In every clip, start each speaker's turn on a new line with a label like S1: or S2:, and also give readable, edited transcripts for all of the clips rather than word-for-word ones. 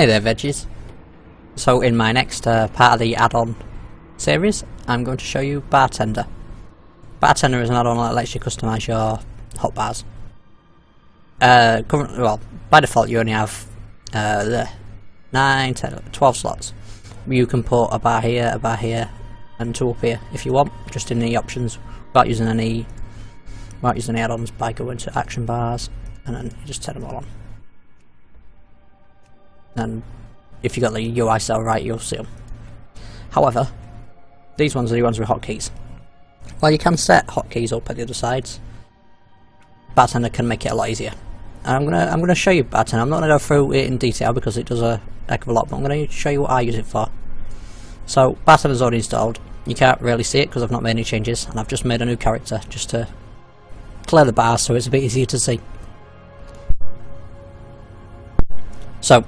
S1: Hey there veggies. So in my next part of the add-on series, I'm going to show you Bartender. Bartender is an add-on that lets you customise your hotbars. Well, by default you only have 9, 10, 12 slots. You can put a bar here, and 2 up here if you want, just in the options, without using any add-ons, by going to action bars, and then you just turn them all on. And if you got the UI cell right, you'll see them. However, these ones are the ones with hotkeys. While you can set hotkeys up at the other sides, Bartender can make it a lot easier. And I'm gonna show you Bartender. I'm not gonna go through it in detail because it does a heck of a lot, but I'm gonna show you what I use it for. So Bartender's already installed. You can't really see it because I've not made any changes, and I've just made a new character just to clear the bar so it's a bit easier to see. So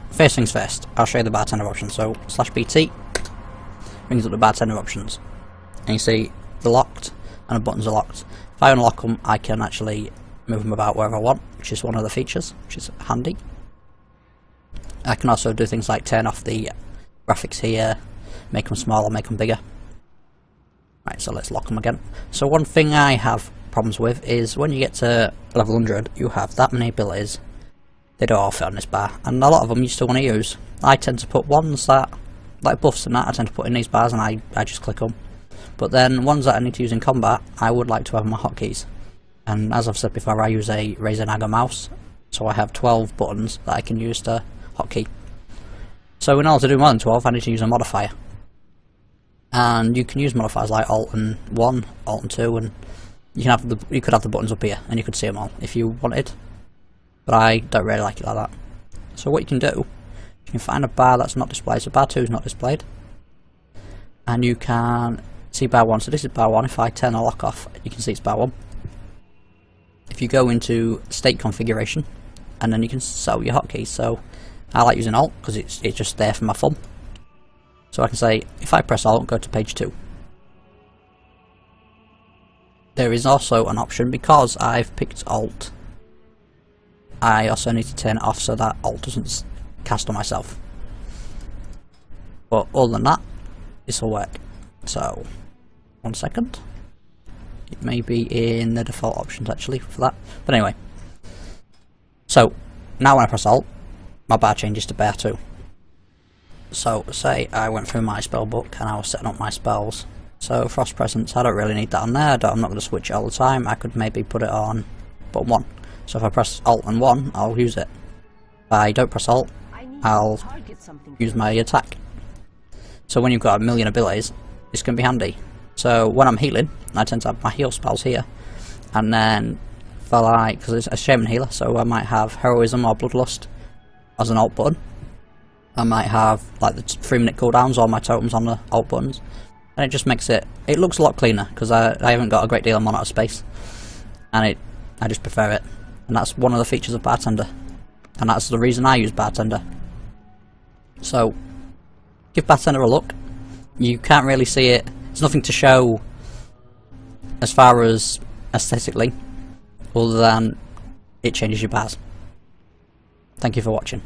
S1: first things first, I'll show you the Bartender options. So /BT brings up the Bartender options, and you see they're locked and the buttons are locked. If I unlock them, I can actually move them about wherever I want, which is one of the features, which is handy. I can also do things like turn off the graphics here, make them smaller, make them bigger. Right, so let's lock them again. So one thing I have problems with is when you get to level 100, you have that many abilities. They don't all fit on this bar, and a lot of them you still want to use. I tend to put ones that, like buffs and that, I tend to put in these bars and I just click them. But then ones that I need to use in combat, I would like to have my hotkeys. And as I've said before, I use a Razer Naga mouse, so I have 12 buttons that I can use to hotkey. So in order to do more than 12, I need to use a modifier. And you can use modifiers like Alt and 1, Alt and 2, and you could have the buttons up here, and you could see them all if you wanted. But I don't really like it like that. So what you can do, you can find a bar that's not displayed. So bar 2 is not displayed, and you can see bar 1. So this is bar 1. If I turn the lock off, you can see it's bar 1. If you go into state configuration, and then you can set your hotkeys. So I like using Alt because it's just there for my thumb. So I can say, if I press Alt, go to page 2. There is also an option, because I've picked Alt, I also need to turn it off so that Alt doesn't cast on myself. But other than that, this will work. So, 1 second. It may be in the default options actually for that. But anyway. So, now when I press Alt, my bar changes to bar 2. So, say I went through my spell book and I was setting up my spells. So, Frost Presence, I don't really need that on there. I'm not going to switch it all the time. I could maybe put it on button 1. So if I press Alt and 1, I'll use it. If I don't press Alt, I'll use my attack. So when you've got a million abilities, this can be handy. So when I'm healing, I tend to have my heal spells here. And then, because it's a shaman healer, so I might have Heroism or Bloodlust as an Alt button. I might have like the 3-minute cooldowns or my totems on the Alt buttons. And it just makes it looks a lot cleaner, because I haven't got a great deal of monitor space. And I just prefer it. And that's one of the features of Bartender, and that's the reason I use Bartender. So give Bartender a look. You can't really see it, there's nothing to show as far as aesthetically, other than it changes your bars. Thank you for watching.